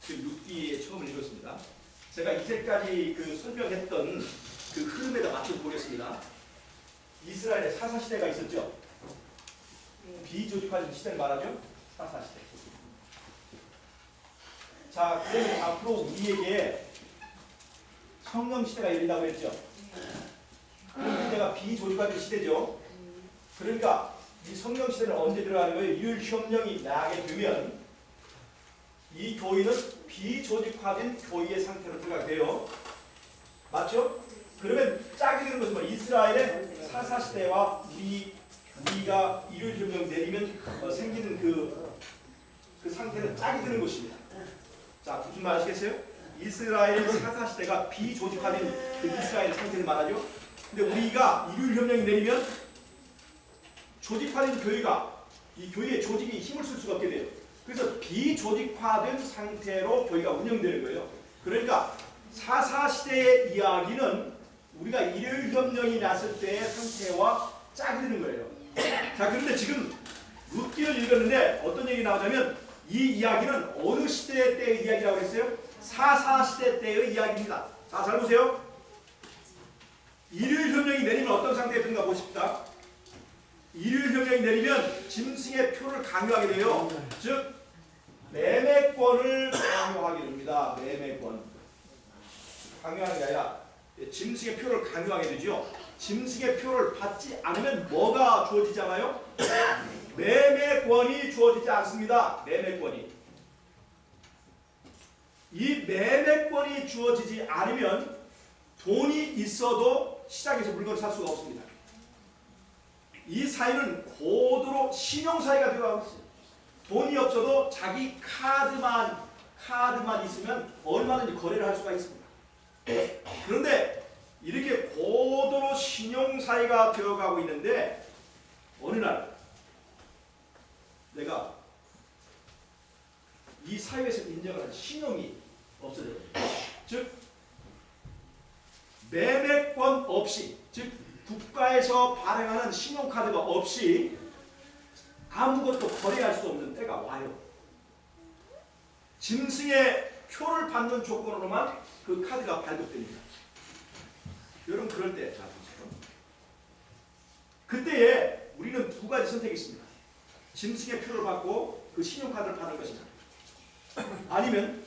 그 룻기에 처음 읽었습니다. 제가 이제까지 그 설명했던 그 흐름에다 맞춰 보겠습니다. 이스라엘의 사사시대가 있었죠. 비조직화된 시대를 말하죠. 사사시대. 자, 그러면 앞으로 우리에게 성령시대가 열린다고 했죠. 그럼 이때가 비조직화된 시대죠. 그러니까 이 성령시대는 언제 들어가는 거예요? 율협령이 나게 되면 이 교회는 비조직화된 교회의 상태로 들어가게 돼요. 맞죠? 그러면 짝이 되는 것은 뭐 이스라엘의 사사시대와 우리가 율협령 내리면 생기는 그 상태는 짝이 되는 것입니다. 자, 무슨 말 아시겠어요? 이스라엘의 사사시대가 비조직화된 그 이스라엘 상태를 말하죠. 근데 우리가 율협령이 내리면 조직화된 교회가 이 교회의 조직이 힘을 쓸 수가 없게 돼요. 그래서 비조직화된 상태로 교회가 운영되는 거예요. 그러니까 사사시대의 이야기는 우리가 일요일협령이 났을 때의 상태와 짝이 되는 거예요. 자, 그런데 지금 룻기를 읽었는데 어떤 얘기 나오냐면 이 이야기는 어느 시대 때의 이야기라고 했어요? 사사시대 때의 이야기입니다. 자, 잘 보세요. 일요일협령이 내리면 어떤 상태에 든가 보십시다. 일요일협령이 내리면 짐승의 표를 강요하게 돼요. 즉 매매권을 강요하게 됩니다. 매매권. 강요하는 게 아니라 짐승의 표를 강요하게 되죠. 짐승의 표를 받지 않으면 뭐가 주어지잖아요? 매매권이 주어지지 않습니다. 매매권이. 이 매매권이 주어지지 않으면 돈이 있어도 시장에서 물건을 살 수가 없습니다. 이 사회는 고도로 신용사회가 되어가고 있어요. 돈이 없어도 자기 카드만 있으면 얼마든지 거래를 할 수가 있습니다. 그런데 이렇게 고도로 신용사회가 되어가고 있는데 어느 날 내가 이 사회에서 인정하는 신용이 없어져요. 즉 매매권 없이, 즉 국가에서 발행하는 신용카드가 없이 아무것도 거래할 수 없는 때가 와요. 짐승의 표를 받는 조건으로만 그 카드가 발급됩니다. 여러분 그럴 때 자 보세요. 그때에 우리는 두 가지 선택이 있습니다. 짐승의 표를 받고 그 신용카드를 받을 것이냐, 아니면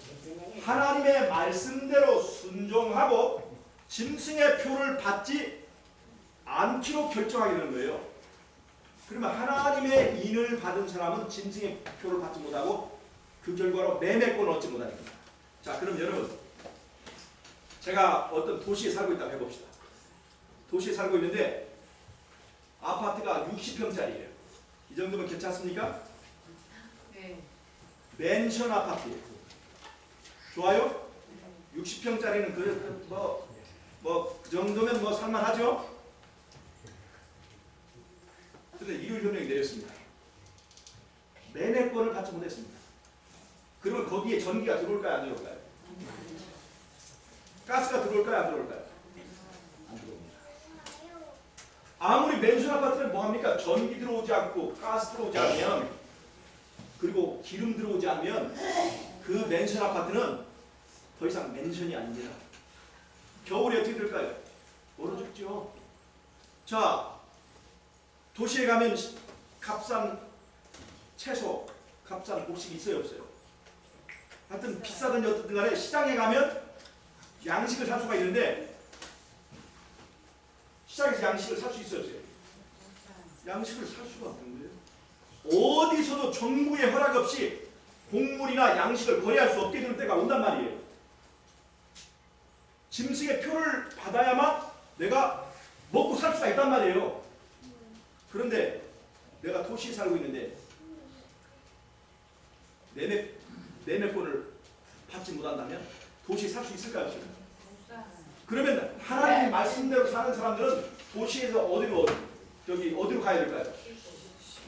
하나님의 말씀대로 순종하고 짐승의 표를 받지 않기로 결정하게 되는 거예요. 그러면 하나님의 인을 받은 사람은 짐승의 표를 받지 못하고 그 결과로 매매권을 얻지 못합니다. 자, 그럼 여러분 제가 어떤 도시에 살고 있다고 해봅시다. 도시에 살고 있는데 아파트가 60평짜리예요. 이 정도면 괜찮습니까? 네. 맨션 아파트예요. 좋아요? 60평짜리는 그 정도면 뭐 살만하죠? 근데 일요일협령이 내렸습니다. 매매권을 받지 못했습니다. 그러면 거기에 전기가 들어올까요? 안 들어올까요? 가스가 들어올까요? 안 들어올까요? 안 들어옵니다. 아무리 맨션 아파트는 뭐합니까? 전기 들어오지 않고 가스 들어오지 않으면, 그리고 기름 들어오지 않으면 그 맨션 아파트는 더 이상 맨션이 아닙니다. 겨울에 어떻게 될까요? 얼어 죽죠. 자, 도시에 가면 값싼 채소, 값싼 곡식이 있어요, 없어요? 하여튼 비싸든지 어떻든 간에 시장에 가면 양식을 살 수가 있는데 시장에서 양식을 살 수 있어요, 없어요? 양식을 살 수가 없는 거예요. 어디서도 정부의 허락 없이 곡물이나 양식을 거래할 수 없게 되는 때가 온단 말이에요. 짐승의 표를 받아야만 내가 먹고 살 수가 있단 말이에요. 그런데 내가 도시에 살고 있는데 매매권을 받지 못한다면 도시에 살 수 있을까요? 그러면 하나님 말씀대로 사는 사람들은 도시에서 어디로 가야 될까요?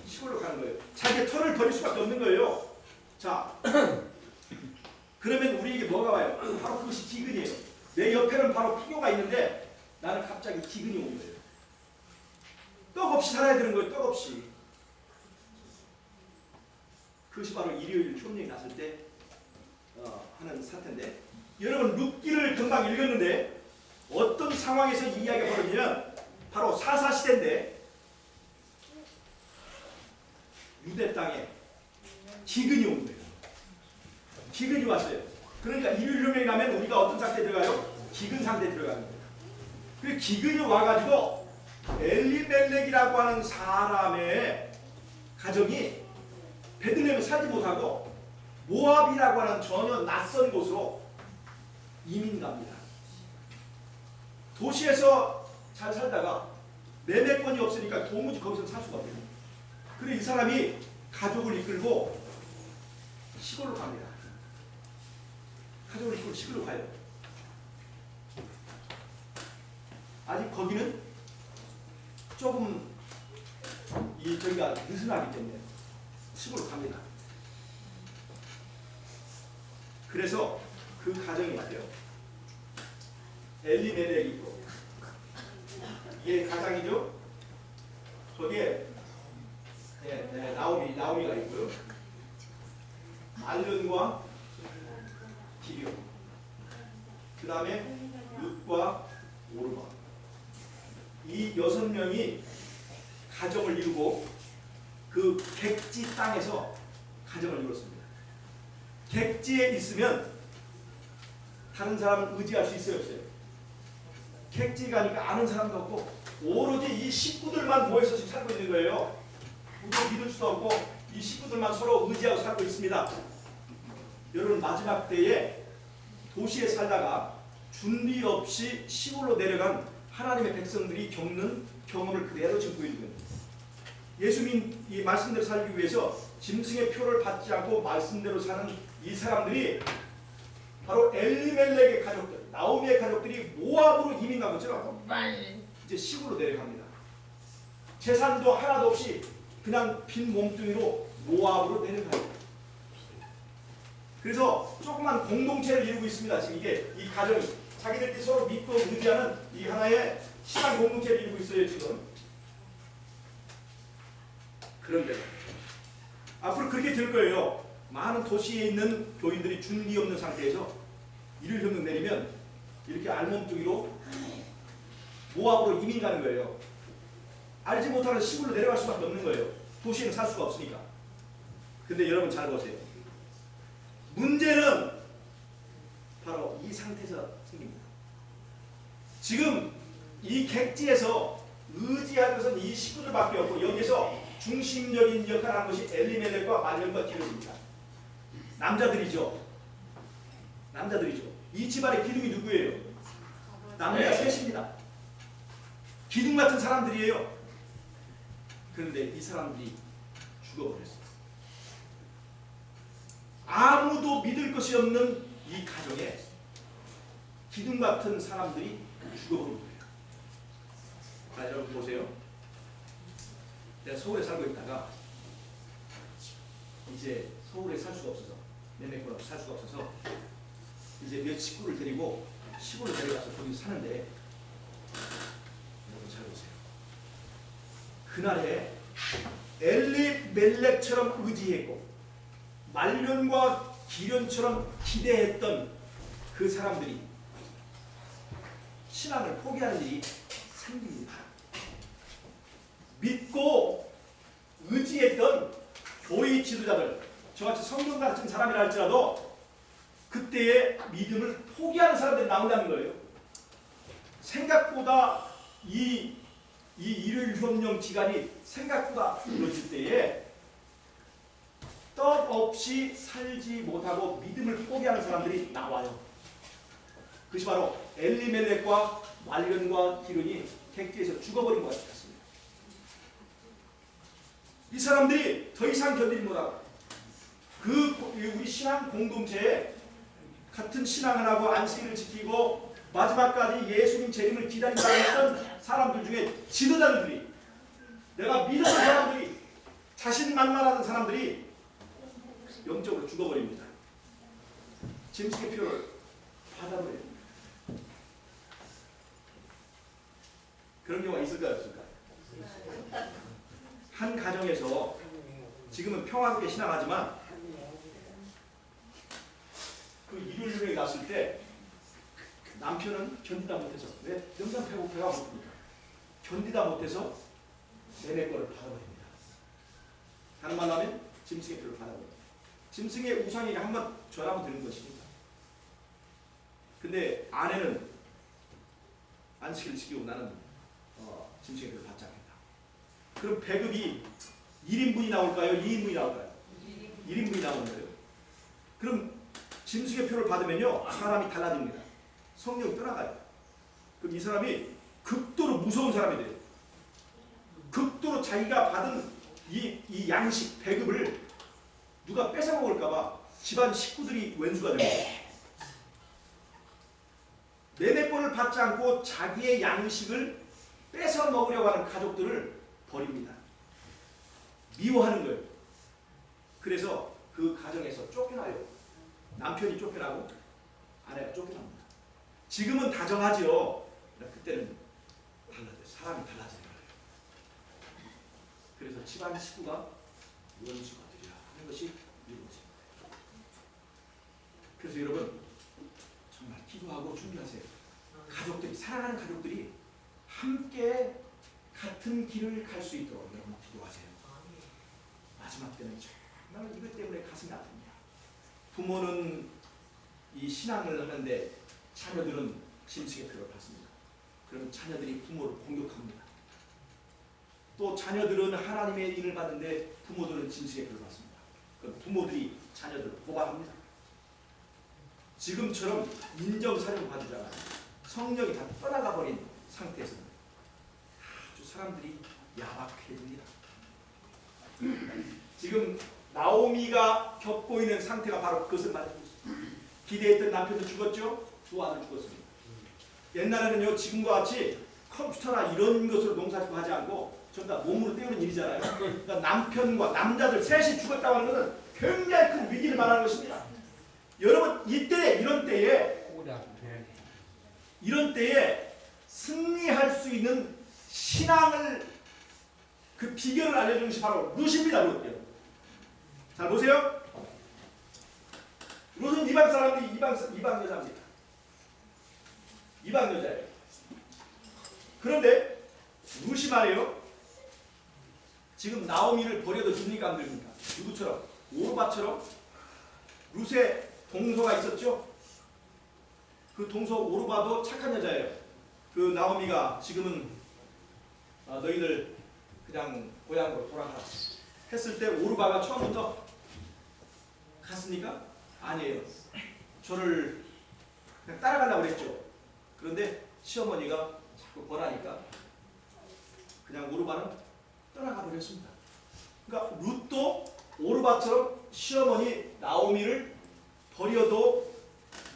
시골로 가는 거예요. 자기의 터를 버릴 수밖에 없는 거예요. 자, 그러면 우리에게 뭐가 와요? 바로 그것이 기근이에요. 내 옆에는 바로 풍요가 있는데 나는 갑자기 기근이 오는 거예요. 떡 없이 살아야 되는 거예요. 떡 없이. 그것이 바로 일요일 총력이 났을 때 하는 사태인데, 여러분 룻기를 금방 읽었는데 어떤 상황에서 이 이야기가 벌어지냐면 바로 사사시대인데, 유대 땅에 기근이 온 거예요. 기근이 왔어요. 그러니까 일요일에 가면 우리가 어떤 상태에 들어가요? 기근 상태에 들어가는 거예요. 그 기근이 와가지고 엘리멜렉이라고 하는 사람의 가정이 베들레헴에 살지 못하고 모압이라고 하는 전혀 낯선 곳으로 이민 갑니다. 도시에서 잘 살다가 매매권이 없으니까 도무지 거기서 살 수가 없어요. 그래서 이 사람이 가족을 이끌고 시골로 갑니다. 가족을 이끌고 시골로 가요. 아직 거기는 조금 저희가 느슨하기 때문에 시골로 갑니다. 그래서 그 가정이 있어요. 엘리멜렉이 있고, 이게 가장이죠. 거기에 나오미가 있고요. 말론과 기럇, 그 다음에 룻과 오르마, 이 6명이 가정을 이루고 그 객지 땅에서 가정을 이뤘습니다. 객지에 있으면 다른 사람을 의지할 수 있어요, 없어요? 객지에 가니까 아는 사람도 없고 오로지 이 식구들만 모여서 지금 살고 있는 거예요. 누구 믿을 수도 없고 이 식구들만 서로 의지하고 살고 있습니다. 여러분, 마지막 때에 도시에 살다가 준비 없이 시골로 내려간 하나님의 백성들이 겪는 경험을 그대로 지금 보여주고 있는 거예요. 예수님 이 말씀대로 살기 위해서 짐승의 표를 받지 않고 말씀대로 사는 이 사람들이 바로 엘리멜렉의 가족들, 나오미의 가족들이 모압으로 이민 간 것처럼 이제 시골로 내려갑니다. 재산도 하나도 없이 그냥 빈 몸뚱이로 모압으로 내려가요. 그래서 조그만 공동체를 이루고 있습니다. 지금 이게 이 가정이 자기들끼리 서로 믿고 의지하는 이 하나의 신앙 공동체를 이루고 있어요, 지금. 그런데 앞으로 그렇게 될 거예요. 많은 도시에 있는 교인들이 준비 없는 상태에서 일요일 협력 내리면 이렇게 알몸뚱이로 모압으로 이민 가는 거예요. 알지 못하는 시골로 내려갈 수밖에 없는 거예요. 도시에는 살 수가 없으니까. 근데 여러분 잘 보세요. 문제는 바로 이 상태에서 생깁니다. 지금 이 객지에서 의지할 것은 이 식구들밖에 없고, 여기서 중심적인 역할을 한 것이 엘리멜렉과 말론과 기럇입니다. 남자들이죠. 이 집안의 기둥이 누구예요? 남자 셋입니다. 기둥 같은 사람들이에요. 그런데 이 사람들이 죽어버렸어요. 아무도 믿을 것이 없는 이 가정에 기둥 같은 사람들이 죽어버린 거예요. 자, 여러분 보세요. 내가 서울에 살고 있다가 이제 서울에 살 수가 없어서, 매매권 없이 살 수가 없어서 이제 몇 식구를 데리고 시골로 내려가서 거기 사는데, 여러분 잘 보세요. 그날에 엘리멜렉처럼 의지했고 말론과 기럇처럼 기대했던 그 사람들이 신앙을 포기하는 일이 생깁니다. 믿고 의지했던 교회 지도자들, 저같이 성경 가르친 사람이라 할지라도 그때의 믿음을 포기하는 사람들이 나온다는 거예요. 생각보다 이 일요일 협령 기간이 생각보다 길어질 때에 떡 없이 살지 못하고 믿음을 포기하는 사람들이 나와요. 그것이 바로 엘리멜렉과 말론과 기럇이 객지에서 죽어버린 것 같습니다. 이 사람들이 더 이상 견디지 못하고 우리 신앙 공동체에 같은 신앙을 하고 안식일을 지키고 마지막까지 예수님 재림을 기다린다고 했던 사람들 중에 지도자들이, 내가 믿었던 사람들이, 자신만만하던 사람들이 영적으로 죽어버립니다. 짐승의 표를 받아버립니다. 그런 경우가 있을까요, 없을까요? 한 가정에서 지금은 평화롭게 신앙하지만 갔을 때 남편은 견디다 못해서 왜? 영상 배가 고프니까 견디다 못해서 매매 거를 받아버립니다. 다른 말로 하면 짐승의 표를 받아버립니다. 짐승의 우상에게 한번 전하고 드는 것입니다. 근데 아내는 안식일을 지키고 나는 짐승의 표를 받지 않겠다. 그럼 배급이 1인분이 나올까요? 2인분이 나올까요? 1인분이 나오는 거예요. 그럼 짐승의 표를 받으면요 사람이 달라집니다. 성령이 떠나가요. 그럼 이 사람이 극도로 무서운 사람이 돼요. 극도로 자기가 받은 이 양식, 배급을 누가 뺏어 먹을까봐 집안 식구들이 왼수가 됩니다. 매매권을 받지 않고 자기의 양식을 뺏어 먹으려고 하는 가족들을 버립니다. 미워하는 거예요. 그래서 그 가정에서 쫓겨나요. 남편이 쫓겨나고 아내가 쫓겨납니다. 지금은 다정하지요. 그때는 달라져요. 사람이 달라져요. 그래서 집안 식구가 원수가 되려 하는 것이 이루어집니다. 그래서 여러분 정말 기도하고 준비하세요. 가족들이, 사랑하는 가족들이 함께 같은 길을 갈 수 있도록 여러분 기도하세요. 마지막 때는 정말 이것 때문에 가슴이 아픕니다. 부모는 이 신앙을 하는데 자녀들은 짐승의 표를 받습니다. 그럼 자녀들이 부모를 공격합니다. 또 자녀들은 하나님의 인을 받는데 부모들은 짐승의 표를 받습니다. 그럼 부모들이 자녀들을 고발합니다. 지금처럼 인정사정 받지 않아요. 성령이 다 떠나가 버린 상태에서는 아주 사람들이 야박해집니다. 지금 나오미가 겪고 있는 상태가 바로 그것을 말해주고 있습니다. 기대했던 남편도 죽었죠. 두 아들 죽었습니다. 옛날에는요 지금과 같이 컴퓨터나 이런 것으로 농사짓고 하지 않고 전부 다 몸으로 때우는 일이잖아요. 그러니까 남편과 남자들 셋이 죽었다고 하는 것은 굉장히 큰 위기를 말하는 것입니다. 여러분 이때 이런 때에 승리할 수 있는 신앙을 그 비결을 알려주는 것이 바로 룻입니다. 룻. 잘 보세요. 룻은 이방 사람들이 이방 여자입니다. 이방 여자예요. 그런데 룻이 말이에요. 지금 나오미를 버려도 됩니까 안 됩니까? 누구처럼? 오르바처럼 룻의 동서가 있었죠. 그 동서 오르바도 착한 여자예요. 그 나오미가 지금은 너희들 그냥 고향으로 돌아가라 했을 때 오르바가 처음부터 갔습니까? 아니에요. 저를 그냥 따라가려고 그랬죠. 그런데 시어머니가 자꾸 권하니까 그냥 오르바는 떠나가 버렸습니다. 그러니까 룻도 오르바처럼 시어머니 나오미를 버려도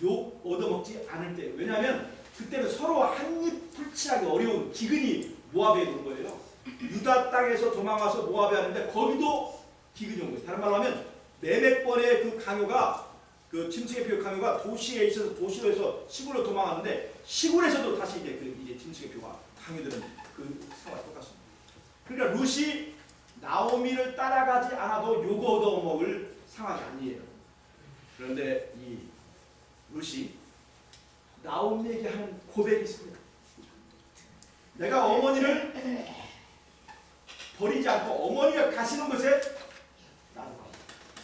욕 얻어먹지 않을 때, 왜냐하면 그때는 서로 한입 풀칠하기 어려운 기근이 모압에 온 거예요. 유다 땅에서 도망와서 모압에 왔는데 거기도 기근이 온 거예요. 다른 말로 하면 매매권의 그 강요가, 그 짐승의 표 강요가 도시에 있어서 도시로에서 시골로 도망왔는데 시골에서도 다시 이제 짐승의 표가 강요되는 그 상황이 똑같습니다. 그러니까 룻이 나오미를 따라가지 않아도 욕 얻어먹을 상황이 아니에요. 그런데 이 룻이 나오미에게 하는 고백이 있습니다. 내가 어머니를 버리지 않고 어머니가 가시는 곳에 나도 가.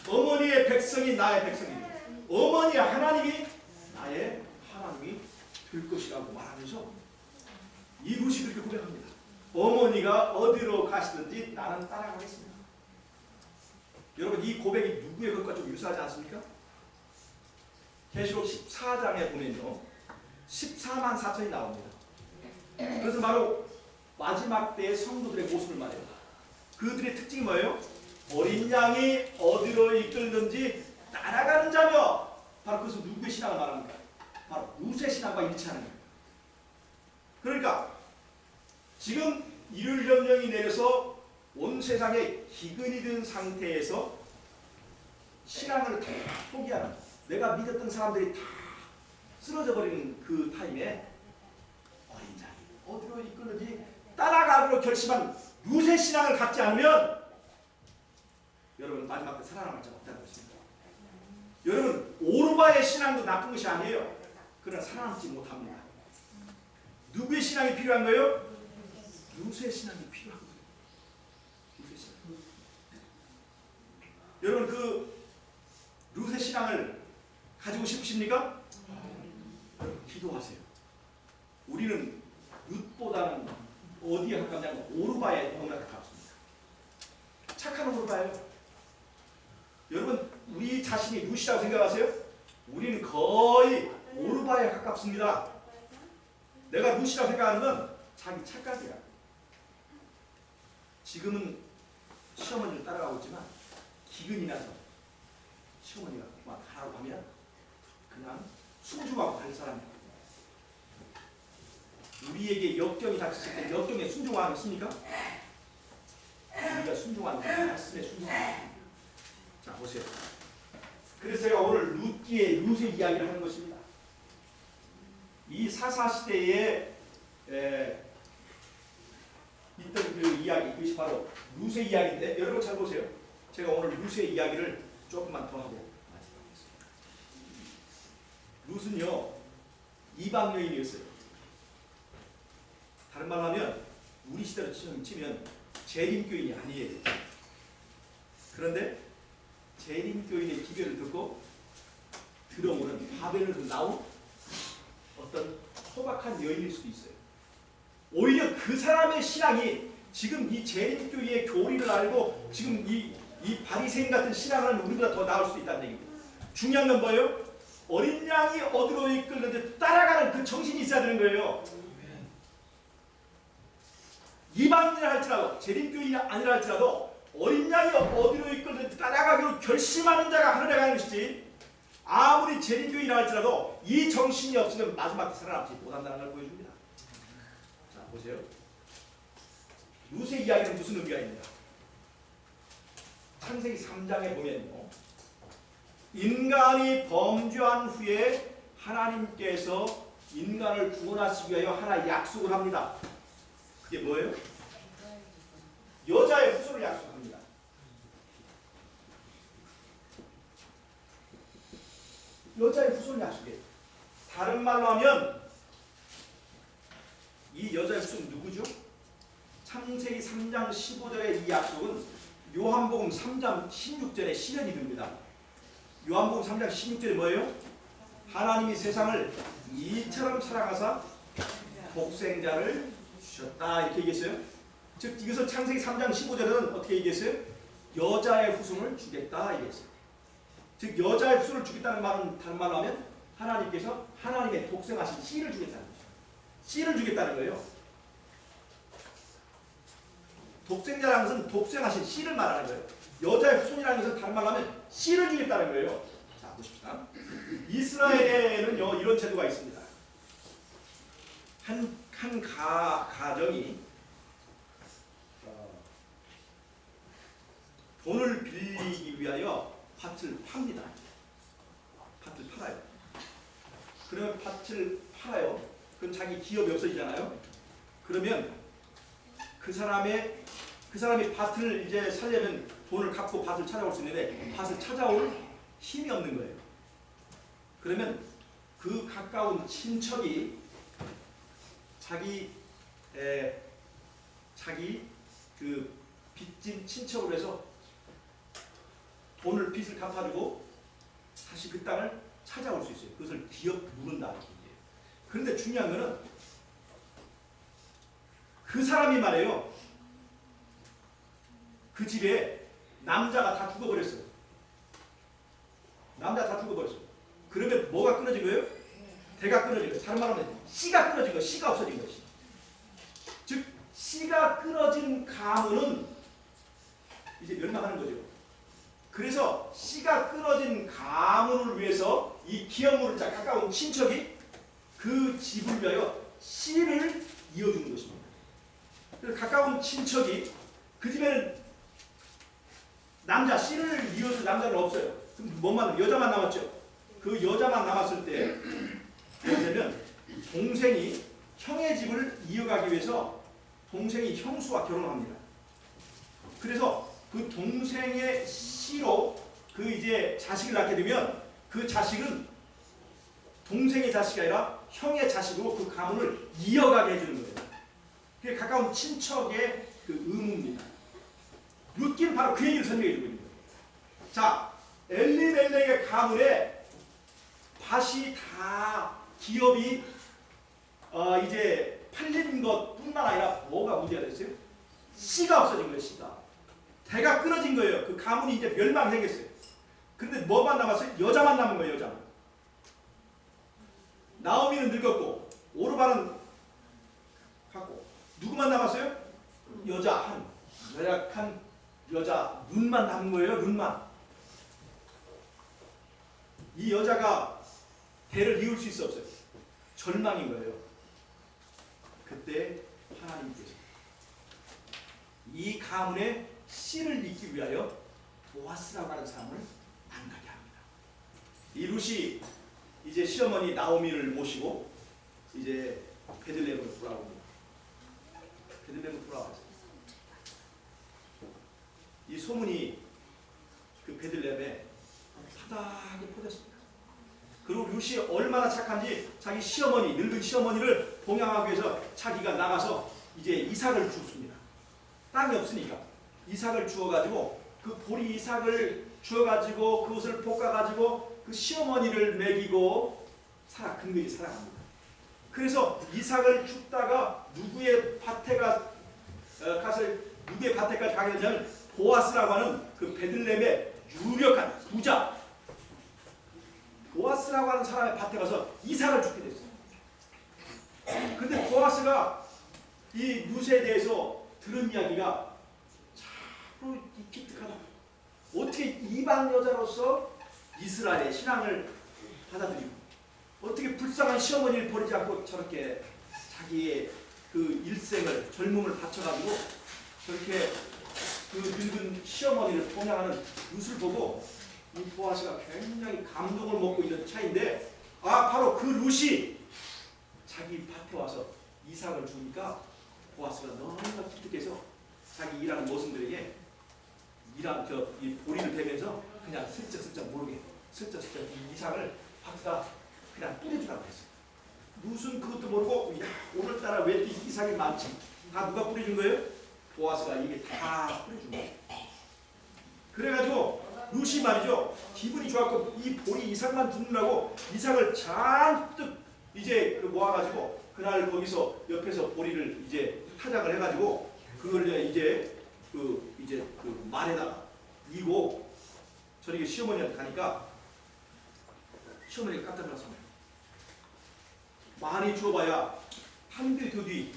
어머니의 백성이 나의 백성입니다. 어머니의 하나님이 나의 하나님이 될 것이라고 말하면서 이 룻이 그렇게 고백합니다. 어머니가 어디로 가시든지 나는 따라가겠습니다. 여러분 이 고백이 누구의 것과 좀 유사하지 않습니까? 계시록 14장에 보면요 14만 4천이 나옵니다. 그래서 바로 마지막 때의 성도들의 모습을 말해요. 그들의 특징이 뭐예요? 어린 양이 어디로 이끌든지 따라가는 자며, 바로 그것은 누구의 신앙을 말합니까? 바로 룻의 신앙과 일치하는 거예요. 그러니까 지금 이룰 명령이 내려서 온 세상에 기근이 든 상태에서 신앙을 다 포기하는, 내가 믿었던 사람들이 다 쓰러져 버리는 그 타임에 어린 자이 어디로 이끌는지 따라가기로 결심한 룻의 신앙을 갖지 않으면 여러분 마지막 때 살아남을 자가 없다는 것입니다. 여러분 오르바의 신앙도 나쁜 것이 아니에요. 그러나 살아남지 못합니다. 누구의 신앙이 필요한 거예요? 루스의 신앙이 필요하거든요. 루스의 신앙. 여러분 그 루스의 신앙을 가지고 싶으십니까? 기도하세요. 우리는 룻보다는 어디에 가깝냐면 오르바에 너무나 가깝습니다. 착한 오르바예요. 여러분 우리 자신이 룻이라고 생각하세요? 우리는 거의 오르바에 가깝습니다. 내가 룻이라고 생각하는 건 자기 착각이야. 지금은 시어머니를 따라가고 있지만 기근이 나서 시어머니가 막 가라고 하면 그냥 순종하고 갈 사람이야. 우리에게 역경이 닥쳤을 때 역경에 순종하겠습니까? 우리가 순종하는 건 말씀에 순종하는. 자 보세요. 그래서 제가 오늘 룻의 이야기를 하는 것입니다. 이 사사시대에 있던 그 이야기, 그것이 바로 룻의 이야기인데 여러분 잘 보세요. 제가 오늘 룻의 이야기를 조금만 더 하고 마치겠습니다. 룻은요 이방 여인이었어요. 다른 말로 하면 우리 시대로 치면 재림교인이 아니에요. 그런데 재림교인의 기별을 듣고 들어오는 바벨론에서 나온 어떤 소박한 여인일 수도 있어요. 오히려 그 사람의 신앙이 지금 이 재림교회의 교리를 알고 지금 이 바리새인 같은 신앙을 하는 우리보다 더 나을 수 있다는 얘기입니다. 중요한 건 뭐예요? 어린 양이 어디로 이끌는데 따라가는 그 정신이 있어야 되는 거예요. 이방인이라 할지라도 재림교인이 아니라 할지라도 어린 양이 어디로 이끌는데 따라가기로 결심하는 자가 하늘에 가는 것이지, 아무리 재림교인이라 할지라도 이 정신이 없으면 마지막에 살아남지 못한다는 걸 보여줍니다. 자 보세요. 룻의 이야기는 무슨 의미가 있는가? 창세기 3장에 보면요, 인간이 범죄한 후에 하나님께서 인간을 구원하시기 위하여 하나의 약속을 합니다. 그게 뭐예요? 여자의 후손을 약속합니다. 여자의 후손을 약속해요. 다른 말로 하면 이 여자의 후손은 누구죠? 창세기 3장 15절의 이 약속은 요한복음 3장 16절에 실현이 됩니다. 요한복음 3장 16절에 뭐예요? 하나님이 세상을 이처럼 사랑하사 독생자를 주셨다 이렇게 얘기했어요. 즉 이것을 창세기 3장 15절에는 어떻게 얘기했어요? 여자의 후손을 주겠다 얘기했어요. 즉 여자의 후손을 주겠다는 말은 다른 말로 하면 하나님께서 하나님의 독생하신 씨를 주겠다는 거죠. 씨를 주겠다는 거예요. 독생자라는 것은 독생하신 씨를 말하는 거예요. 여자의 후손이라는 것은 다른 말로 하면 씨를 주겠다는 거예요. 자 보십시다. 이스라엘에는요 이런 제도가 있습니다. 한 가정이 돈을 빌리기 위하여 밭을 팝니다. 밭을 팔아요. 그러면 밭을 팔아요. 그럼 자기 기업이 없어지잖아요. 그러면 그 사람이 밭을 이제 살려면 돈을 갚고 밭을 찾아올 수 있는데 밭을 찾아올 힘이 없는 거예요. 그러면 그 가까운 친척이 자기 그 빚진 친척으로 해서 빚을 갚아주고 다시 그 땅을 찾아올 수 있어요. 그것을 기업 누른다. 그런데 중요한 거는 그 사람이 말이에요. 그 집에 남자가 다 죽어버렸어요. 남자가 다 죽어버렸어요. 그러면 뭐가 끊어진 거예요? 대가 끊어진 거예요. 다른 말로 하면 씨가 끊어진 거예요. 씨가 없어진 거예요. 즉 씨가 끊어진 가문은 이제 멸망하는 거죠. 그래서 씨가 끊어진 가문을 위해서 이 기업물을 가까운 친척이 그 집을 위하여 씨를 이어주는 것입니다. 그래서 가까운 친척이 그 집에는 씨를 이어줄 남자는 없어요. 그럼 뭐만 여자만 남았죠. 그 여자만 남았을 때 뭐냐면 동생이 형의 집을 이어가기 위해서 동생이 형수와 결혼합니다. 그래서 그 동생의 씨로 그 이제 자식을 낳게 되면 그 자식은 동생의 자식이 아니라 형의 자식으로 그 가문을 이어가게 해주는 거예요. 그게 가까운 친척의 그 의무입니다. 룻기는 바로 그 얘기를 설명해 주고 있는 거예요. 자, 엘리멜렉의 가문에 밭이 다 기업이 이제 팔린 것뿐만 아니라 뭐가 문제가 됐어요? 씨가 없어진 거예요. 씨가. 대가 끊어진 거예요. 그 가문이 이제 멸망이 생겼어요. 그런데 뭐만 남았어요? 여자만 남은 거예요. 여자만. 나오미는 늙었고 오르바는 갔고 누구만 남았어요? 여자 한 열악한 여자 룻만 남은 거예요. 룻만. 이 여자가 대를 이을 수 있어 없어요? 절망인 거예요. 그때 하나님께서 이 가문의 씨를 잇기 위하여 보아스라고 하는 사람을 만나게 합니다. 이 룻이 이제 시어머니 나오미를 모시고 이제 베들레헴으로 돌아옵니다. 베들레헴으로 돌아와서 이 소문이 그 베들레헴에 바닥에 퍼졌습니다. 그리고 룻이 얼마나 착한지 자기 시어머니, 늙은 시어머니를 봉양하기 위해서 자기가 나가서 이제 이삭을 줍습니다. 땅이 없으니까 이삭을 주어가지고 그 보리 이삭을 주어가지고 그것을 볶아가지고 그 시어머니를 먹이고 근근히 살아갑니다. 그래서 이삭을 줍다가 누구의 밭에 누구의 밭에까지 가게 되냐면 보아스라고 하는 그 베들레헴의 유력한 부자 보아스라고 하는 사람의 밭에 가서 이삭을 줍게 됐어요. 근데 보아스가 이 룻에 대해서 들은 이야기가 참 기특하다. 어떻게 이방 여자로서 이스라엘의 신앙을 받아들이고 어떻게 불쌍한 시어머니를 버리지 않고 저렇게 자기의 그 일생을 젊음을 바쳐가지고 저렇게 그 늙은 시어머니를 봉양하는 룻을 보고 이 보아스가 굉장히 감동을 먹고 있는 차인데 바로 그 룻이 자기 밭에 와서 이삭을 주니까 보아스가 너무나 기특해서 자기 일하는 모습들에게 이 보리를 베면서 그냥 슬쩍슬쩍 모르게 슬쩍슬쩍 이 이삭을 밭에다 그냥 뿌려주라고 했어요. 룻은 그것도 모르고 야 오늘따라 왜 이렇게 이삭이 많지? 다 누가 뿌려준 거예요? 보아스가 이게 다 뿌려준 거예요. 그래가지고 룻이 말이죠 기분이 좋았고 이 보리 이삭만 듣느라고 이삭을 잔뜩 이제 모아가지고 그날 거기서 옆에서 보리를 이제 타작을 해가지고 그걸 이제 그 말에다가 이고 저녁에 시어머니한테 가니까 시어머니가 깜짝 놀랐습니다. 많이 주어봐야 한 뒤 두 뒤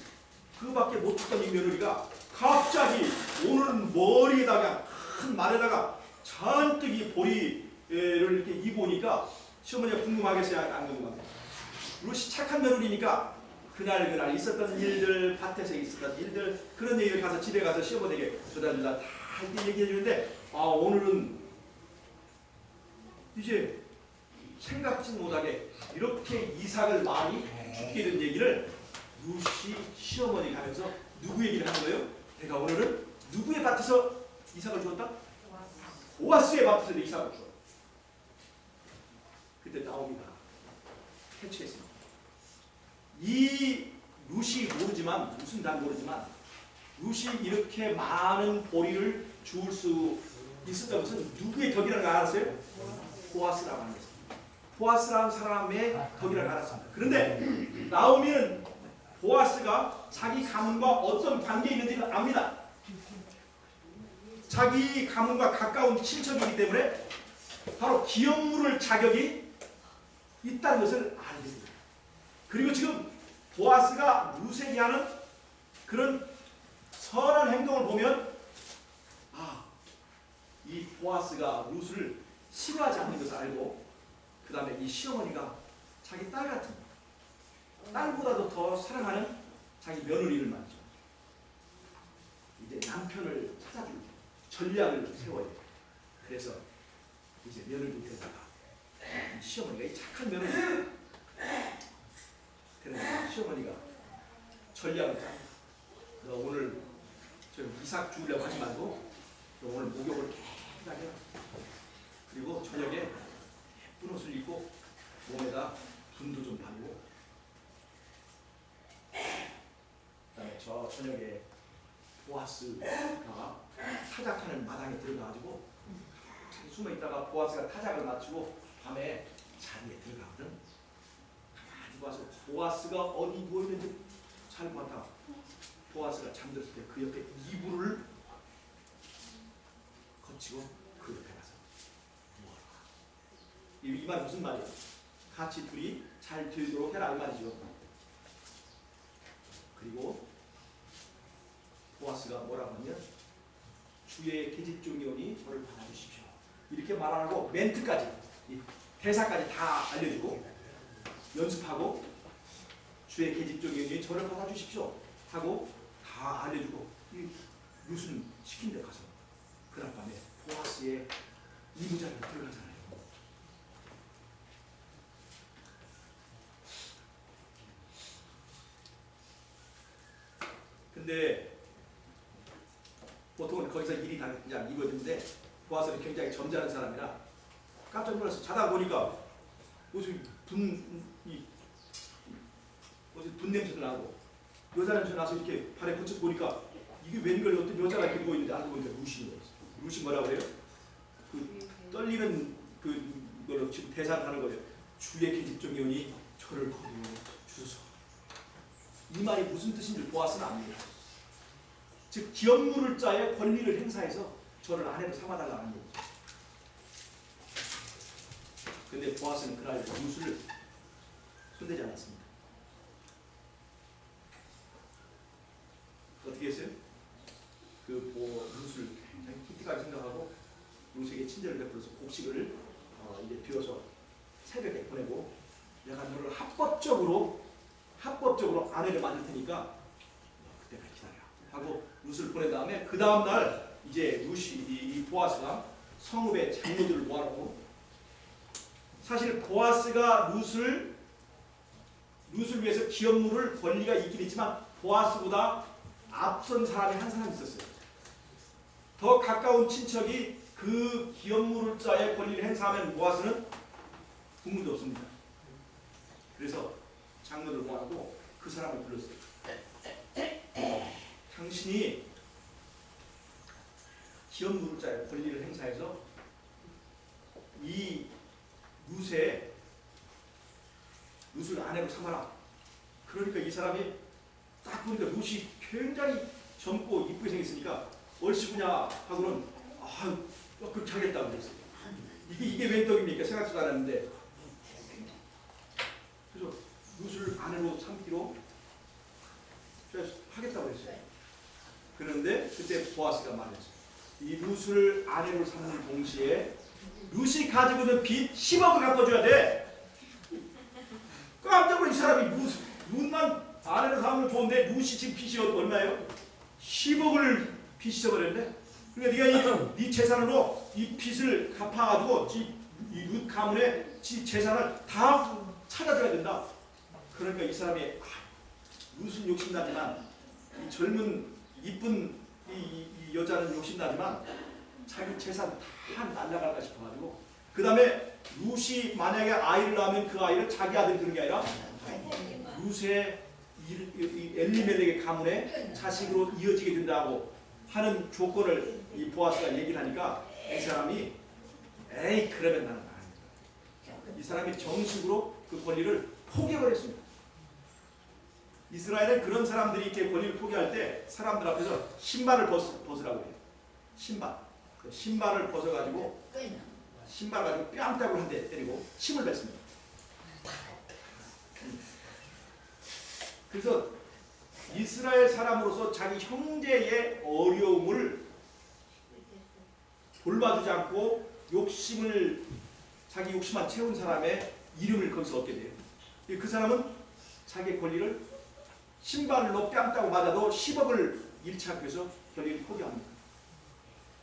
그밖에 못 듣던 이 며느리가 갑자기 오늘은 머리에다가 큰 말에다가 잔뜩 이 보리를 이렇게 입으니까 시어머니가 궁금하겠어요? 안 궁금하겠어요? 룻이 착한 며느리니까 그날 있었던 일들, 밭에서 있었던 일들 그런 얘기를 가서 집에 가서 시어머니에게 조달주다 다 이렇게 얘기해 주는데 오늘은 이제 생각지 못하게 이렇게 이삭을 많이 죽게 된 얘기를 룻이 시어머니가 하면서 누구 얘기를 하는 거예요? 내가 오늘은 누구의 밭에서 이삭을 주었다? 보아스의 밭에서 이삭을 주었다. 그때 나오미가 캐치했습니다. 이 룻이 모르지만 무슨 난 모르지만 룻이 이렇게 많은 보리를 주울 수 있었던 것은 누구의 덕이라는 걸 알았어요? 보아스라고 하는 것입니다. 보아스라는 사람의 덕이라고 알았습니다. 그런데 나오미는 보아스가 자기 가문과 어떤 관계에 있는지를 압니다. 자기 가문과 가까운 친척이기 때문에 바로 기업 물을 자격이 있다는 것을 알게 됩니다. 그리고 지금 보아스가 룻에게 하는 그런 선한 행동을 보면 이 보아스가 룻을 싫어하지 않는 것을 알고 그 다음에 이 시어머니가 자기 딸 같은 딸보다도 더 사랑하는 자기 며느리를 말이죠. 이제 남편을 찾아줄 전략을 세워야 돼요. 그래서 이제 며느리를 데려다가 시어머니가 이 착한 며느리 그래서 시어머니가 전략을 짜. 너 오늘 저 이삭 주려고 하지 말고 너 오늘 목욕을 깨끗하게 해라. 그리고 저녁에 예쁜 옷을 입고 몸에다 분도 저녁에 보아스가 타작하는 마당에 들어가가지고 숨어 있다가 보아스가 타작을 마치고 밤에 자리에 들어가거든. 가만히 봐서 보아스가 어디 누워있는지 잘 봤다. 보아스가 잠들었을 때 그 옆에 이불을 거치고 그 옆에 가서 누워라. 이 말 무슨 말이야? 같이 둘이 잘 들도록 해라 이 말이죠. 그리고 보아스가 뭐라고 하면 주의 계집종이오니 저를 받아주십시오. 이렇게 말하고 멘트까지 대사까지 다 알려주고 연습하고 주의 계집종이오니 저를 받아주십시오 하고 다 알려주고 룻은 시킨 데 가서 그날 밤에 보아스의 이부자리에 들어가잖아요. 근데 보통은 거기서 일이 다 그냥 이루어지는데 보아스는 굉장히 점잖은 사람이라 깜짝 놀라서 자다 보니까 무슨 분 냄새도 나고 여자 냄새 나서 이렇게 발에 붙여 보니까 이게 웬걸 어떤 여자가 이렇게 누워 있는데 알고 보니까 루시인 거였어. 루시 뭐라고 그래요? 그 떨리는 그걸로 지금 대사하는 거죠. 주의 계집종이오니 저를 거두어 주소서. 이 말이 무슨 뜻인지 보아스는 압니다. 즉 기업물을 자의 권리를 행사해서 저를 아내로 삼아달라는 얘기죠. 근데 보아스는 그날 룻을 손대지 않았습니다. 어떻게 했어요? 룻을 굉장히 기특하게 생각하고 룻에게 친절을 베풀어서 곡식을 이제 비워서 새벽에 보내고 내가 너를 합법적으로 아내를 만들 테니까 그때까지 기다려 하고 룻을 보낸 다음에 그 다음 날 이제 이 보아스가 성읍의 장로들을 모아놓고 사실 보아스가 룻을 위해서 기업물을 권리가 있긴 있지만 보아스보다 앞선 사람이 한 사람 있었어요. 더 가까운 친척이 그 기업물을 자의 권리를 행사하면 보아스는 국문도 없습니다. 그래서 장로를 모아놓고 그 사람을 불렀어요. 당신이 기업물을 자의 권리를 행사해서 이 룻을 아내로 삼아라. 그러니까 이 사람이 딱 보니까 룻이 굉장히 젊고 이쁘게 생겼으니까 얼씨구냐 하고는 그렇게 하겠다고 그랬어요. 이게 웬 떡입니까? 생각지도 않았는데 그래서 룻을 아내로 삼기로 하겠다고 했어요. 그런데 그때 보아스가 말했어요. 이 룻을 아내로 삼는 동시에 룻이 가지고 있는 빚 10억을 갚아줘야 돼. 깜짝 놀라 이 사람이 룻만 아내로 삼으면 좋은데 룻이 지금 빚이 얼마예요? 10억을 빚이 져버렸네. 그러니까 네가 네 재산으로 이 빚을 갚아가지고 이 룻 가문의 재산을 다 찾아줘야 된다. 그러니까 이 사람이 룻은 욕심나지만 이 젊은 이쁜 이 여자는 욕심나지만 자기 재산 다 날라갈까 싶어가지고 그 다음에 룻이 만약에 아이를 낳으면 그 아이를 자기 아들이 두는 게 아니라 룻의 엘리멜렉의 가문의 자식으로 이어지게 된다고 하는 조건을 이 보아스가 얘기를 하니까 이 사람이 에이 그러면 나는 안 합니다. 이 사람이 정식으로 그 권리를 포기해버렸습니다. 이스라엘은 그런 사람들이 이렇게 권리를 포기할 때 사람들 앞에서 신발을 벗으라고 해요. 신발을 벗어가지고 신발 가지고 뺨따구를 한 대 때리고 침을 뱉습니다. 그래서 이스라엘 사람으로서 자기 형제의 어려움을 돌봐주지 않고 자기 욕심만 채운 사람의 이름을 거기서 얻게 돼요. 그 사람은 자기의 권리를 신발로 뺨따고 맞아도 10억을 잃지 않기 위해서 권리를 포기합니다.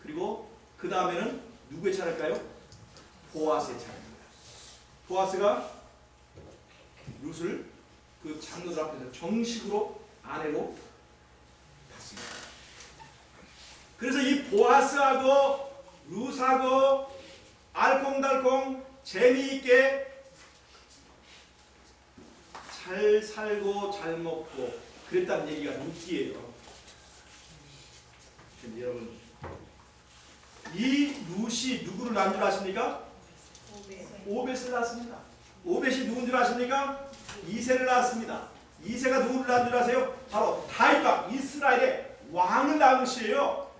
그리고 그 다음에는 누구의 차례일까요? 보아스의 차례입니다. 보아스가 룻을 그 장로들 앞에서 정식으로 아내로 받습니다. 그래서 이 보아스하고 룻하고 알콩달콩 재미있게 잘 살고 잘 먹고 그랬다는 얘기가 룻기예요. 근데 여러분 이 룻이 누구를 낳은 줄 아십니까? 오벳을 낳았습니다. 오벳이 누군 줄 아십니까? 이새를 낳았습니다. 이새가 누구를 낳은 줄 아세요? 바로 다윗과 이스라엘의 왕을 낳은 것이에요.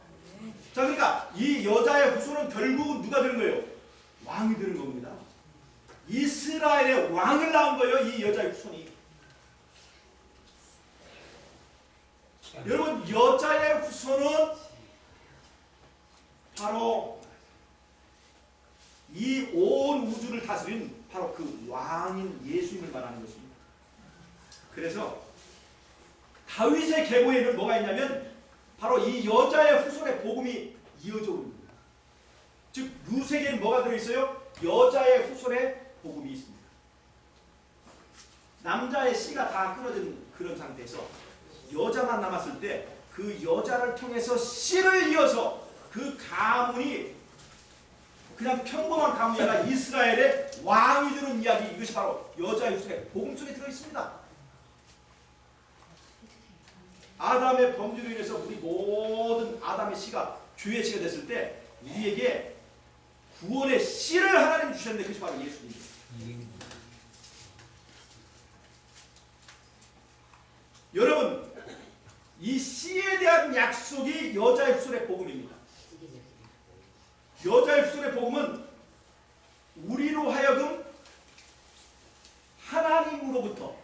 자, 그러니까 이 여자의 후손은 결국은 누가 되는 거예요? 왕이 되는 겁니다. 이스라엘의 왕을 낳은 거예요. 이 여자의 후손이. 여러분 여자의 후손은 바로 이 온 우주를 다스린 바로 그 왕인 예수님을 말하는 것입니다. 그래서 다윗의 계보에는 뭐가 있냐면 바로 이 여자의 후손의 복음이 이어져 오는 거예요. 즉 룻에게는 뭐가 들어있어요? 여자의 후손의 복음이 있습니다. 남자의 씨가 다 끊어진 그런 상태에서 여자만 남았을 때 그 여자를 통해서 씨를 이어서 그 가문이 그냥 평범한 가문이 아니라 이스라엘의 왕이 되는 이야기, 이것이 바로 여자의 후손의 복음 속에 들어있습니다. 아담의 범죄로 인해서 우리 모든 아담의 씨가 죄의 씨가 됐을 때 우리에게 구원의 씨를 하나님 주셨는데 그것이 바로 예수님입니다. 여러분 이 씨에 대한 약속이 여자의 후손의 복음입니다. 여자의 후손의 복음은 우리로 하여금 하나님으로부터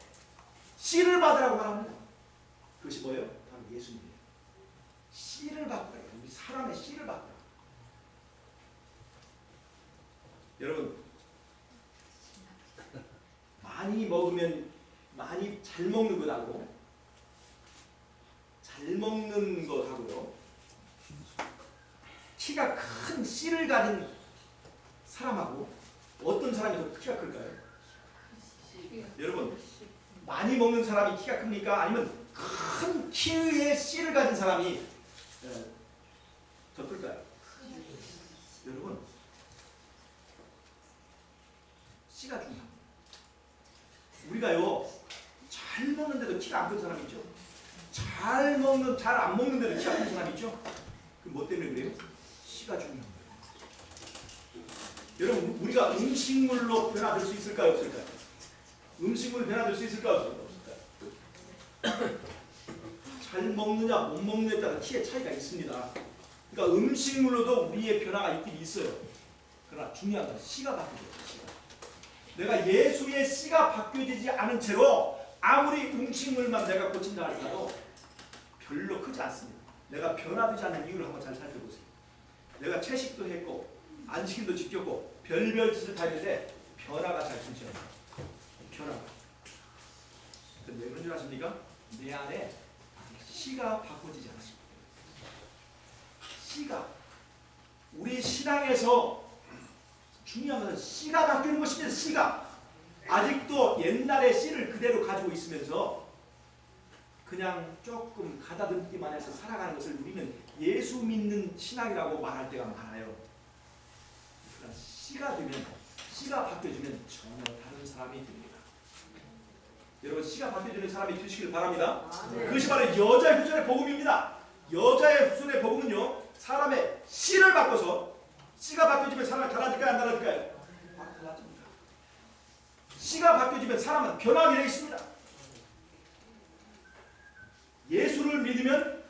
씨를 받으라고 말합니다. 그것이 뭐예요? 바로 예수님이에요. 씨를 받으라. 우리 사람의 씨를 받으라. 여러분 많이 먹으면 많이 잘 먹는 것하고 잘 먹는 것하고요, 키가 큰 씨를 가진 사람하고 어떤 사람이 더 키가 클까요? 여러분 많이 먹는 사람이 키가 큽니까? 아니면 큰 키의 씨를 가진 사람이 더 클까요? 여러분 씨가 중요합니다. 우리가요 잘 먹는데도 키가 안 큰 사람 있죠? 잘 안 먹는데도 키가 큰 사람 있죠? 그 뭐 때문에 그래요? 씨가 중요한 거예요. 여러분 우리가 음식물로 변화될 수 있을까요? 없을까요? 음식물 변화될 수 있을까요? 없을까요? 잘 먹느냐 못 먹느냐에 따라 키의 차이가 있습니다. 그러니까 음식물로도 우리의 변화가 있긴 있어요. 그러나 중요한 건 씨가 바뀌어요. 내가 예수의 씨가 바뀌어지지 않은 채로 아무리 음식물만 내가 고친다 할지라도 별로 크지 않습니다. 내가 변화되지 않는 이유를 한번 잘 살펴보세요. 내가 채식도 했고 안식일도 지켰고 별별 짓을 다 했는데 변화가 잘 되지 않아요. 변화가. 근데 왜 그런 줄 아십니까? 내 안에 씨가 바꿔지지 않았습니다. 씨가 우리 신앙에서 중요한 것은 씨가 바뀌는 것입니다. 씨가 아직도 옛날의 씨를 그대로 가지고 있으면서 그냥 조금 가다듬기만 해서 살아가는 것을 우리는 예수 믿는 신앙이라고 말할 때가 많아요. 그러나 씨가 되면, 씨가 바뀌어지면 전혀 다른 사람이 됩니다. 여러분 씨가 바뀌어지는 사람이 되시길 바랍니다. 그것이 바로 여자의 후손의 복음입니다. 여자의 후손의 복음은요, 사람의 씨를 바꿔서, 씨가 바뀌어지면 사람이 달라질까요? 안 달라질까요? 달라집니다. 씨가 바뀌어지면 사람은 변하게 되어 있습니다. 예수를 믿으면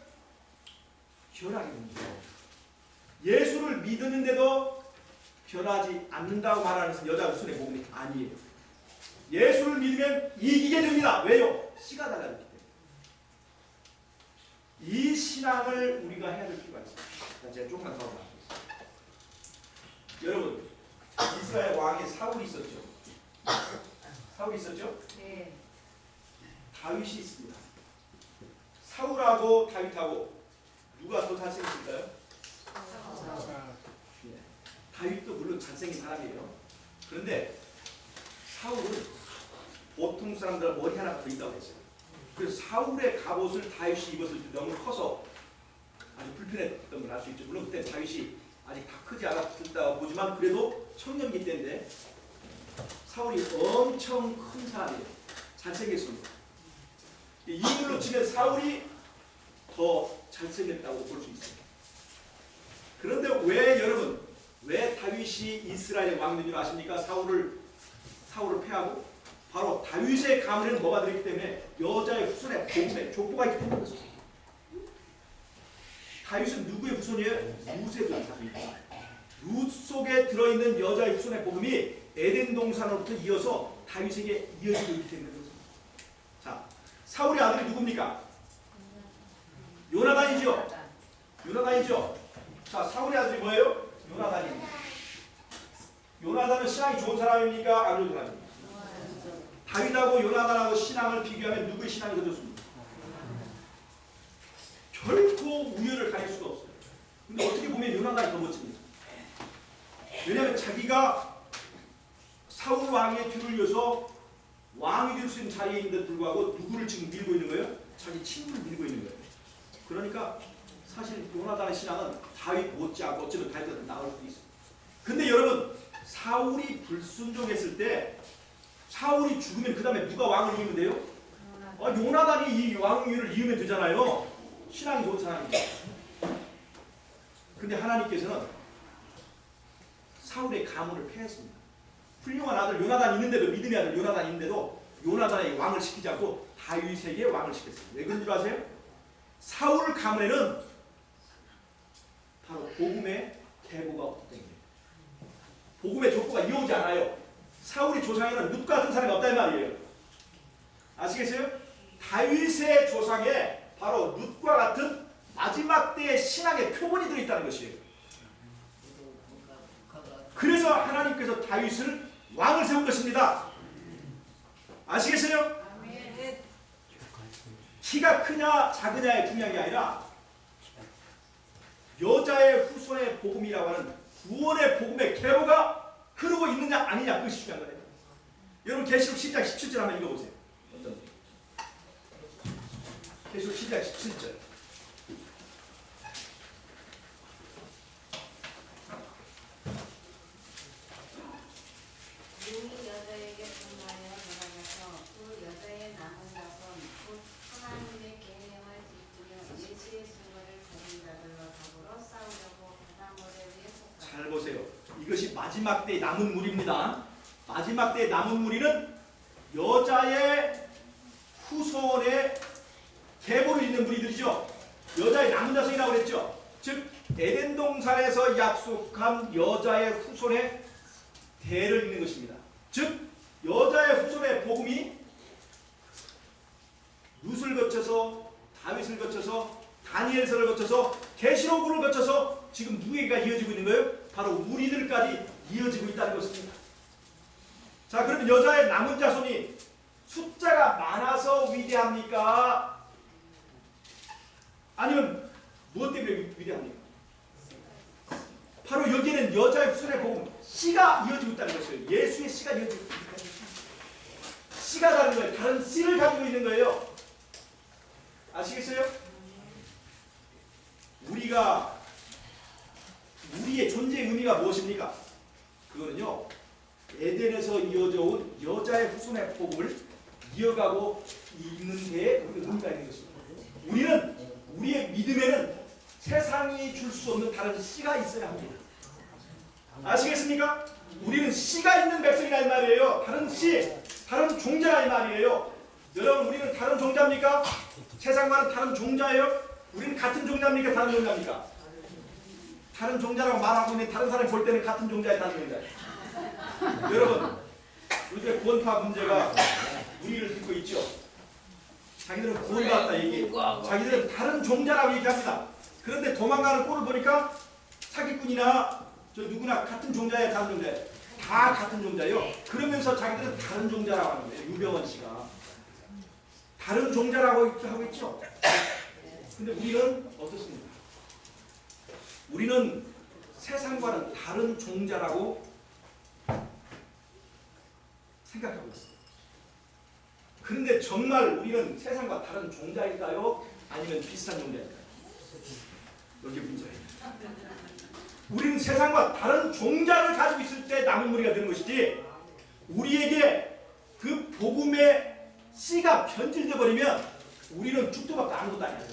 변하게 됩니다. 예수를 믿는데도 변하지 않는다고 말하는 것은 여자 후손의 복음이 아니에요. 예수를 믿으면 이기게 됩니다. 왜요? 씨가 달라졌기 때문에. 이 신앙을 우리가 해야 될 필요가 있습니다. 제가 조금만 더 말하겠습니다. 여러분, 이스라엘 왕의 사울이 있었죠? 사울이 있었죠? 네. 다윗이 있습니다. 사울하고 다윗하고 누가 더 잘생겼을까요? 네. 다윗도 물론 잘생긴 사람이에요. 그런데 사울은 보통 사람들 머리 하나가 더 있다고 했어요. 그래서 사울의 갑옷을 다윗이 입었을 때 너무 커서 아주 불편했던 걸 알 수 있죠. 물론 그때 다윗이 아직 다 크지 않았다고 보지만 그래도 청년기 때인데 사울이 엄청 큰 사람이에요. 잘생겼습니다. 이걸로 치면 사울이 더 잘생겼다고 볼 수 있어요. 그런데 왜 여러분 왜 다윗이 이스라엘의 왕이 된 줄 아십니까? 사울을 패하고 바로 다윗의 가문에는 뭐가 들어있기 때문에 여자의 후손에 복음에 족보가 있기 때문에 그렇습니다. 다윗은 누구의 후손이에요? 룻의 후손입니다. 룻 속에 들어있는 여자의 후손의 복음이 에덴 동산으로부터 이어서 다윗에게 이어지고 있기 때문에 그렇습니다. 자, 사울의 아들이 누굽니까? 요나단이죠. 요나단이죠. 자, 사울의 아들이 뭐예요? 요나단입니다. 요나단은 신앙이 좋은 사람입니까? 안 좋은 사람입니까? 다윗하고 요나단하고 신앙을 비교하면 누구의 신앙이 더 좋습니까? 결코 우열을 가릴 수가 없어요. 근데 어떻게 보면 요나단이 더 멋집니다. 왜냐하면 자기가 사울 왕의 뒤를 이어서 왕이 될 수 있는 자리에 있는데 불구하고 누구를 지금 밀고 있는 거예요? 자기 친구를 밀고 있는 거예요. 그러니까 사실 요나단의 신앙은 다윗 못지않고 어쩌면 다윗보다 나을 수도 있어요. 근데 여러분 사울이 불순종했을 때 사울이 죽으면 그 다음에 누가 왕을 이으면 돼요? 요나단이 이 왕위를 이으면 되잖아요. 신앙이 좋은 사람입니다. 근데 하나님께서는 사울의 가문을 패했습니다. 훌륭한 아들 요나단 있는데도 믿음의 아들 요나단 있는데도 요나단의 왕을 시키지 않고 다윗에게 왕을 시켰어요. 왜 그런 줄 아세요? 사울 가문에는 바로 복음의 계보가 없기 때문에 복음의 족보가 이어오지 않아요. 사울의 조상에는 룻 같은 사람이 없단 말이에요. 아시겠어요? 다윗의 조상에 바로 룻과 같은 마지막 때의 신앙의 표본이 들어있다는 것이에요. 그래서 하나님께서 다윗을 왕을 세운 것입니다. 아시겠어요? 키가 크냐 작으냐의 중요한 게 아니라 여자의 후손의 복음이라고 하는 구원의 복음의 계보가 흐르고 있느냐 아니냐 그것이 중요한 거예요. 여러분 계시록 10장 17절 한번 읽어보세요. 계시록 10장 17절. 능히 여자에게 분하여 돌아가서 그 여자의 남은 자손 곧 하나님의 계명을 지키며 예수의 증거를 가진 자들과 더불어 싸우려고 바다모래위에 속하여. 잘 보세요. 이것이 마지막 때의 남은 무리입니다. 마지막 때의 남은 무리는 여자의 후손의 계보를 잇는 무리들이죠. 여자의 남은 자손이라고 그랬죠. 즉 에덴 동산에서 약속한 여자의 후손의 대를 잇는 것입니다. 즉 여자의 후손의 복음이 룻을 거쳐서 다윗을 거쳐서 다니엘서를 거쳐서 계시록을 거쳐서 지금 누구에게가 이어지고 있는 거예요? 바로 우리들까지 이어지고 있다는 것입니다. 자, 그러면 여자의 남은 자손이 숫자가 많아서 위대합니까? 아니면 무엇 때문에 위대합니까? 바로 여기에는 여자의 후손의 복음, 씨가 이어지고 있다는 것이에요. 예수의 씨가 이어지고 있다는 것이에요. 씨가 다른 거예요. 다른 씨를 가지고 있는 거예요. 아시겠어요? 우리의 존재의 의미가 무엇입니까? 그거는요, 에덴에서 이어져 온 여자의 후손의 복음을 이어가고 있는 데에 우리가 의미가 있는 것입니다. 우리의 믿음에는 세상이 줄 수 없는 다른 씨가 있어야 합니다. 아시겠습니까? 우리는 씨가 있는 백성이라 이 말이에요. 다른 씨, 다른 종자라 이 말이에요. 여러분, 우리는 다른 종자입니까? 세상과는 다른 종자예요? 우리는 같은 종자입니까? 다른 종자입니까? 다른 종자라고 말하고 있는 다른 사람이 볼 때는 같은 종자예요, 다른 종자예요. 여러분, 요즘에 구원파 문제가 우리를 듣고 있죠. 자기들은 구원받았다 얘기. 자기들은 다른 종자라고 얘기합니다. 그런데 도망가는 꼴을 보니까 사기꾼이나 저 누구나 같은 종자예요, 다른 종자예요. 다 같은 종자예요. 그러면서 자기들은 다른 종자라고 하는 거예요. 유병원 씨가 다른 종자라고 하고 있죠. 근데 우리는 어떻습니까? 우리는 세상과는 다른 종자라고 생각하고 있어요. 그런데 정말 우리는 세상과 다른 종자일까요? 아니면 비슷한 종자일까요? 여기 문제예요. 우리는 세상과 다른 종자를 가지고 있을 때 남은 무리가 되는 것이지, 우리에게 그 복음의 씨가 변질되어 버리면 우리는 죽도밖에 아무것도 아니야.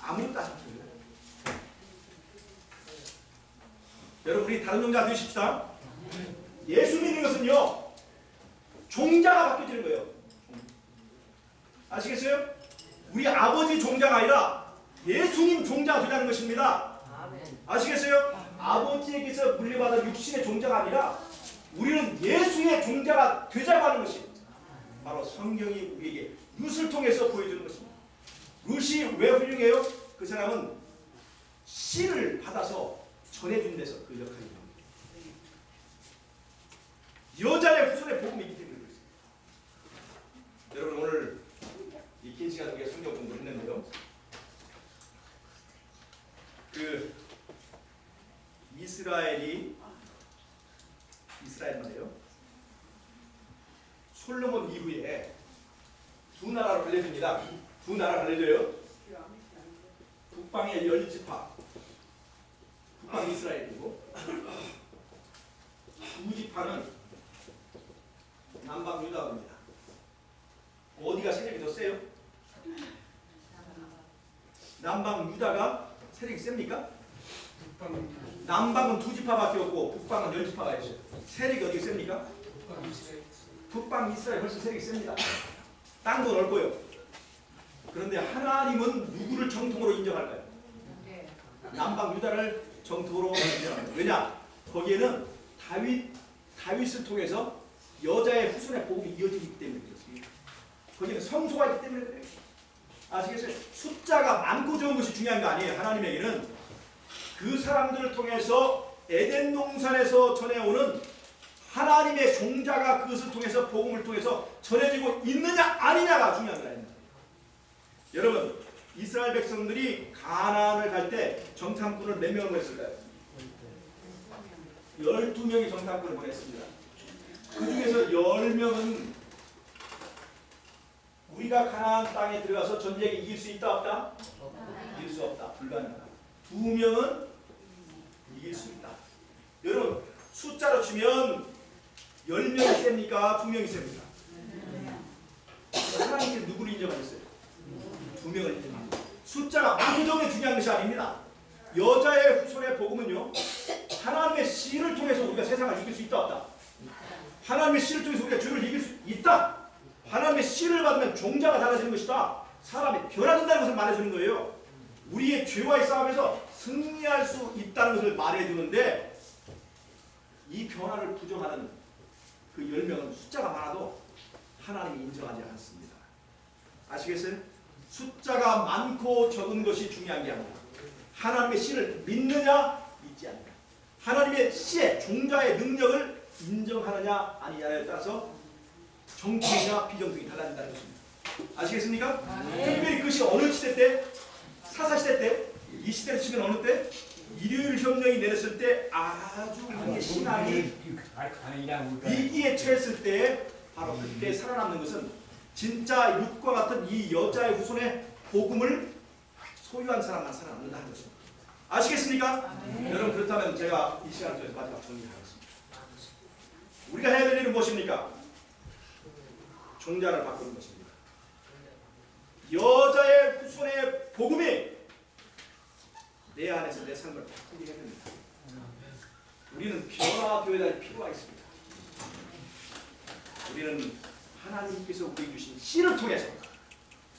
아무것도 아니야. 여러분 우리 다른 종자 드십시다. 예수 믿는 것은요 종자가 바뀌어지는 거예요. 아시겠어요? 우리 아버지 종자가 아니라 예수님 종자가 되라는 것입니다. 아시겠어요? 아버지에게서 물려받은 육신의 종자가 아니라 우리는 예수의 종자가 되자고 하는 것이 바로 성경이 우리에게 룻을 통해서 보여주는 것입니다. 룻이 왜 훌륭해요? 그 사람은 씨를 받아서 전해준 데서 그 역할이 합니다. 여자의 후손의 복음이기 때문에 그렇습니다. 여러분 오늘 이 긴 시간 우리가 성경 공부를 했는데요. 그 이스라엘 말이에요. 솔로몬 이후에 두 나라로 갈려집니다. 두 나라 갈려져요. 북방의 10지파, 북방 이스라엘이고 두 지파는 남방 유다입니다. 어디가 세력이 더 세요? 남방 유다가 세력이 셉니까? 남방은 두 지파밖에 없고 북방은 10지파가 있어요. 세력이 어디가 셉니까? 북방 이스라엘 훨씬 세력이 셉니다. 땅도 넓고요. 그런데 하나님은 누구를 정통으로 인정할까요? 남방 유다를 정통으로 인정합니다. 왜냐? 거기에는 다윗을 통해서 여자의 후손의 복음이 이어지기 때문에 그렇습니다. 거기는 성소가 있기 때문에 그래요. 아시겠어요? 숫자가 많고 적은 것이 중요한 거 아니에요. 하나님에게는 그 사람들을 통해서 에덴 동산에서 전해오는 하나님의 종자가 그것을 통해서 복음을 통해서 전해지고 있느냐 아니냐가 중요한 거예요. 여러분 이스라엘 백성들이 가나안을 갈 때 정탐꾼을 몇 명을 보냈을까요? 12명이 정탐꾼을 보냈습니다. 그 중에서 10명은 우리가 가나안 땅에 들어가서 전쟁에 이길 수 있다 없다? 이길 수 없다. 불가능하다. 2명은 이길 수 있다. 여러분 숫자로 치면 10명이 셉니까? 2명이 셉니까? 하나님께서 누구를 인정하셨어요? 2명을 인정합니다. 숫자가 많은 중요한 것이 아닙니다. 여자의 후손의 복음은요 하나님의 씨를 통해서 우리가 세상을 이길 수 있다 없다? 하나님의 씨를 통해서 우리가 죄를 이길 수 있다. 하나님의 씨를 받으면 종자가 달라지는 것이다. 사람이 변화된다는 것을 말해주는 거예요. 우리의 죄와의 싸움에서 승리할 수 있다는 것을 말해주는데 이 변화를 부정하는 그 10명은 숫자가 많아도 하나님이 인정하지 않습니다. 아시겠어요? 숫자가 많고 적은 것이 중요한 게 아니라 하나님의 씨를 믿느냐 믿지 않느냐, 하나님의 씨의 종자의 능력을 인정하느냐 아니냐에 따라서 정통이냐 비정통이 달라진다는 것입니다. 아시겠습니까? 특별히 그것이 어느 시대 때? 사사시대 때? 이 시대를 치면 어느 때? 일요일 혁명이 내렸을 때 아주 우리의 신앙이 위기에 처했을 때 바로 그때 살아남는 것은 진짜 룻과 같은 이 여자의 후손의 복음을 소유한 사람만 살아남는다는 것입니다. 아시겠습니까? 여러분 그렇다면 제가 이 시간을 통해서 마지막 정리하겠습니다. 우리가 해야 될 일은 무엇입니까? 종자를 바꾸는 것입니다. 여자의 후손의 복음이 내 안에서 내 삶을 바꾸게 해야 됩니다. 우리는 변화되어야 할 필요가 있습니다. 우리는 하나님께서 우리에게 주신 씨를 통해서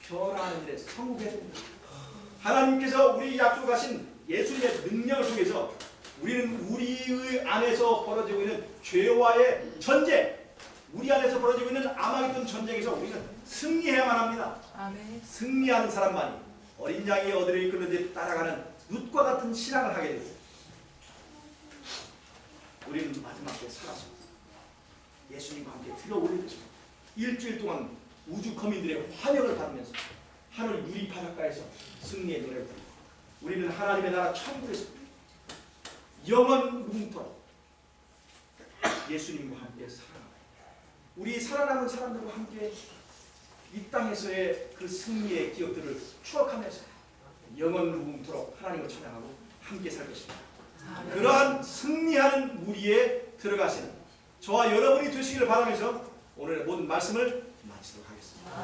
변화하는 일에 성공해야 됩니다. 하나님께서 우리 약속하신 예수님의 능력을 통해서 우리는 우리의 안에서 벌어지고 있는 죄와의 전쟁, 우리 안에서 벌어지고 있는 아마겟돈 전쟁에서 우리는 승리해야만 합니다. 아멘. 승리하는 사람만이 어린 양이 어디로 이끌는지 따라가는 룻과 같은 신앙을 하게 됩니다. 우리는 마지막 때 살아서 예수님과 함께 들어올릴 것입니다. 일주일 동안 우주 거민들의 환영을 받으면서 하늘 유리 바닷가에서 승리의 노래를 부르고 우리는 하나님의 나라 천국에서 영원 무궁토록 예수님과 함께 살아가요. 우리 살아남은 사람들과 함께 이 땅에서의 그 승리의 기억들을 추억하면서 영원 무궁토록 하나님을 찬양하고 함께 살 것입니다. 그러한 승리하는 무리에 들어가시는 저와 여러분이 되시기를 바라면서 오늘의 모든 말씀을 마치도록 하겠습니다.